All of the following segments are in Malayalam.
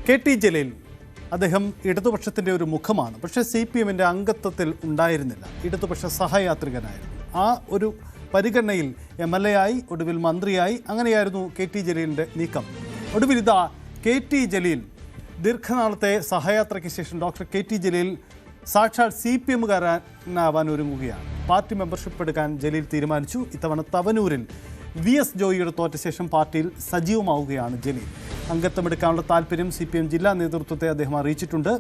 കെ.ടി. ജലീൽ അദ്ദേഹം ഇടതുപക്ഷത്തിൻ്റെ ഒരു മുഖമാണ്. പക്ഷേ CPM-ൻ്റെ അംഗത്വത്തിൽ ഉണ്ടായിരുന്നില്ല. ഇടതുപക്ഷ സഹയാത്രികനായിരുന്നു. ആ ഒരു പരിഗണനയിൽ MLA ആയി, ഒടുവിൽ മന്ത്രിയായി. അങ്ങനെയായിരുന്നു കെ.ടി. ജലീലിൻ്റെ നീക്കം. ഒടുവിൽ ഇതാ കെ.ടി. ജലീൽ ദീർഘനാളത്തെ സഹയാത്രയ്ക്ക് ശേഷം ഡോക്ടർ കെ.ടി. ജലീൽ സാക്ഷാൽ CPM-കാരനാവാൻ ഒരുങ്ങുകയാണ്. പാർട്ടി മെമ്പർഷിപ്പ് എടുക്കാൻ ജലീൽ തീരുമാനിച്ചു. ഇത്തവണ തവനൂരിൽ VS ജോയിയുടെ തോറ്റ ശേഷം പാർട്ടിയിൽ സജീവമാവുകയാണ് ജലീൽ. അംഗത്വമെടുക്കാനുള്ള താല്പര്യം CPM ജില്ലാ നേതൃത്വത്തെ അദ്ദേഹം അറിയിച്ചിട്ടുണ്ട്.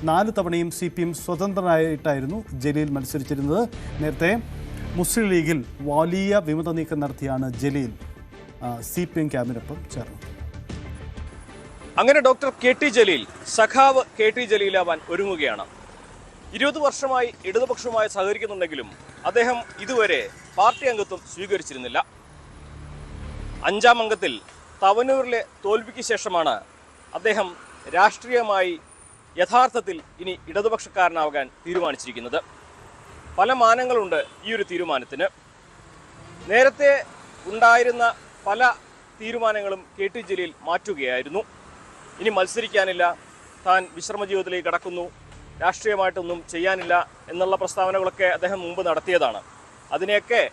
4 തവണയും CPM സ്വതന്ത്രനായിട്ടായിരുന്നു ജലീൽ മത്സരിച്ചിരുന്നത്. നേരത്തെ മുസ്ലിം ലീഗിൽ വലിയ വിമത നീക്കം നടത്തിയാണ് ജലീൽ CPM ക്യാമ്പിനൊപ്പം ചേർന്നത്. അങ്ങനെ ഡോക്ടർ കെ.ടി. ജലീൽ സഖാവ് കെ.ടി. ജലീലാവാൻ ഒരുങ്ങുകയാണ്. 20 വർഷമായി ഇടതുപക്ഷവുമായി സഹകരിക്കുന്നുണ്ടെങ്കിലും അദ്ദേഹം ഇതുവരെ പാർട്ടി അംഗത്വം സ്വീകരിച്ചിരുന്നില്ല. 5-ാം അംഗത്തിൽ തവനൂരിലെ തോൽവിക്ക് ശേഷമാണ് അദ്ദേഹം രാഷ്ട്രീയമായി യഥാർത്ഥത്തിൽ ഇനി ഇടതുപക്ഷക്കാരനാകാൻ തീരുമാനിച്ചിരിക്കുന്നത്. പല മാനങ്ങളുണ്ട് ഈ ഒരു തീരുമാനത്തിന്. നേരത്തെ ഉണ്ടായിരുന്ന പല തീരുമാനങ്ങളും കെ.ടി. ജലീൽ മാറ്റുകയായിരുന്നു. ഇനി മത്സരിക്കാനില്ല, താൻ വിശ്രമ ജീവിതത്തിലേക്ക് കടക്കുന്നു, രാഷ്ട്രീയമായിട്ടൊന്നും ചെയ്യാനില്ല എന്നുള്ള പ്രസ്താവനകളൊക്കെ അദ്ദേഹം മുമ്പ് നടത്തിയതാണ്. അതിനെയൊക്കെ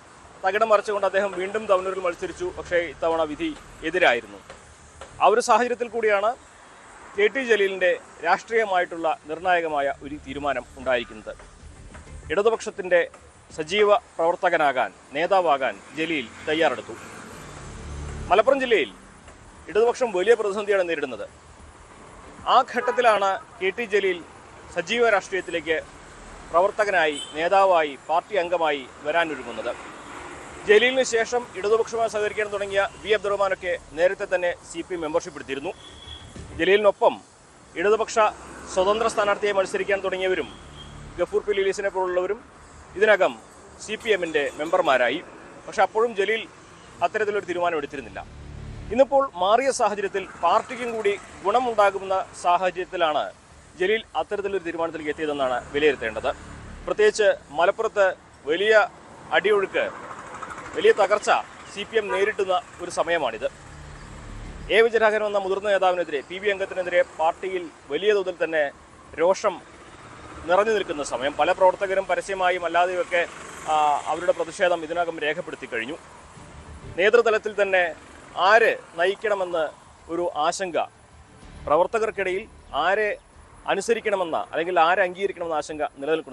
തകിടം മറിച്ചുകൊണ്ട് അദ്ദേഹം വീണ്ടും തവനൂരിൽ മത്സരിച്ചു. പക്ഷേ ഇത്തവണ വിധി എതിരായിരുന്നു. ആ ഒരു സാഹചര്യത്തിൽ കൂടിയാണ് കെ.ടി. ജലീലിൻ്റെ രാഷ്ട്രീയമായിട്ടുള്ള നിർണായകമായ ഒരു തീരുമാനം ഉണ്ടായിരിക്കുന്നത്. ഇടതുപക്ഷത്തിൻ്റെ സജീവ പ്രവർത്തകനാകാൻ, നേതാവാകാൻ ജലീൽ തയ്യാറെടുത്തു. മലപ്പുറം ജില്ലയിൽ ഇടതുപക്ഷം വലിയ പ്രതിസന്ധിയാണ് നേരിടുന്നത്. ആ ഘട്ടത്തിലാണ് കെ.ടി. ജലീൽ സജീവ രാഷ്ട്രീയത്തിലേക്ക് പ്രവർത്തകനായി, നേതാവായി, പാർട്ടി അംഗമായി വരാനൊരുങ്ങുന്നത്. ജലീലിന് ശേഷം ഇടതുപക്ഷവുമായി സഹകരിക്കാൻ തുടങ്ങിയ വി അബ്ദുറഹ്മാനൊക്കെ നേരത്തെ തന്നെ CPM മെമ്പർഷിപ്പ് എടുത്തിരുന്നു. ജലീലിനൊപ്പം ഇടതുപക്ഷ സ്വതന്ത്ര സ്ഥാനാർത്ഥിയായി മത്സരിക്കാൻ തുടങ്ങിയവരും ഗഫൂർ പി ലീലീസിനെ പോലുള്ളവരും ഇതിനകം CPM-ൻ്റെ മെമ്പർമാരായി. പക്ഷെ അപ്പോഴും ജലീൽ അത്തരത്തിലൊരു തീരുമാനം എടുത്തിരുന്നില്ല. ഇന്നിപ്പോൾ മാറിയ സാഹചര്യത്തിൽ പാർട്ടിക്കും കൂടി ഗുണമുണ്ടാകുന്ന സാഹചര്യത്തിലാണ് ജലീൽ അത്തരത്തിലൊരു തീരുമാനത്തിലേക്ക് എത്തിയതെന്നാണ് വിലയിരുത്തേണ്ടത്. പ്രത്യേകിച്ച് മലപ്പുറത്ത് വലിയ അടിയൊഴുക്ക്, വലിയ തകർച്ച CPM നേരിട്ടുന്ന ഒരു സമയമാണിത്. വിജയരാഘവൻ എന്ന മുതിർന്ന നേതാവിനെതിരെ, PB അംഗത്തിനെതിരെ പാർട്ടിയിൽ വലിയ തോതിൽ തന്നെ രോഷം നിറഞ്ഞു നിൽക്കുന്ന സമയം. പല പ്രവർത്തകരും പരസ്യമായും അല്ലാതെയൊക്കെ അവരുടെ പ്രതിഷേധം ഇതിനകം രേഖപ്പെടുത്തി കഴിഞ്ഞു. നേതൃതലത്തിൽ തന്നെ ആര് നയിക്കണമെന്ന് ഒരു ആശങ്ക, പ്രവർത്തകർക്കിടയിൽ ആരെ അനുസരിക്കണമെന്ന അല്ലെങ്കിൽ ആരെ അംഗീകരിക്കണമെന്ന ആശങ്ക നിലനിൽക്കുന്നു.